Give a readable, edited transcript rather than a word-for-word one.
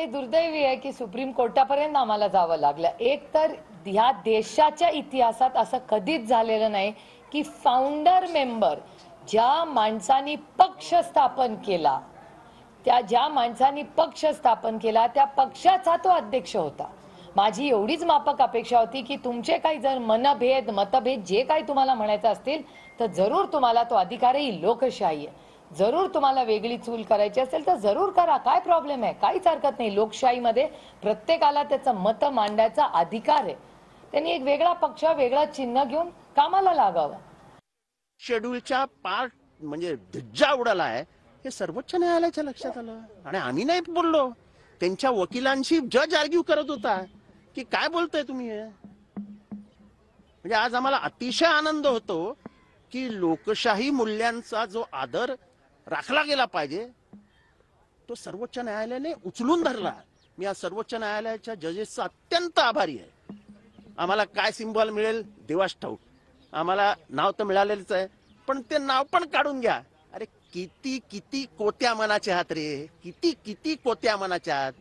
हे दुर्दैवी आहे की सुप्रीम कोर्टापर्यंत आम्हाला जावं लागलं. एक तर ह्या देशाच्या इतिहासात असं कधीच झालेलं नाही की फाउंडर मेंबर ज्या माणसांनी पक्ष स्थापन केला, ज्या माणसांनी पक्ष स्थापन केला त्या पक्षाचा तो अध्यक्ष होता. माझी एवढीच माफक अपेक्षा होती की तुमचे काही जर मतभेद जे काही तुम्हाला म्हणायचं असतील तर जरूर तुम्हाला तो अधिकार आहे. ही लोकशाही आहे. जरूर तुम्हाला वेगळी चूल करायची असेल तर जरूर करा. काय प्रॉब्लेम आहे? काहीच हरकत नाही. लोकशाहीमध्ये प्रत्येकाला त्याचं मत मांडायचा अधिकार आहे. त्यांनी एक वेगळा पक्ष, वेगळा चिन्ह घेऊन कामाला लागावं. शेड्यूलच्या पार्ट म्हणजे धज्जा उडाला आहे हे सर्वोच्च न्यायालयाच्या लक्षात आलं आणि आम्ही नाही बोललो. त्यांच्या वकिलांशी जज आर्ग्यू करत होता की काय बोलताय तुम्ही हे. म्हणजे आज आम्हाला अतिशय आनंद होतो की लोकशाही मूल्यांचा जो आदर राखला गेला पाहिजे तो सर्वोच्च न्यायालयाने उचलून धरला. मी आज सर्वोच्च न्यायालयाच्या जजेसचा अत्यंत आभारी आहे. आम्हाला काय सिम्बॉल मिळेल देवास ठाऊक. आम्हाला नाव तर मिळालेलंच आहे पण ते नाव पण काढून घ्या. अरे किती किती कोत्या मनाचे आहात रे. किती किती कोत्या मनाचे आहात.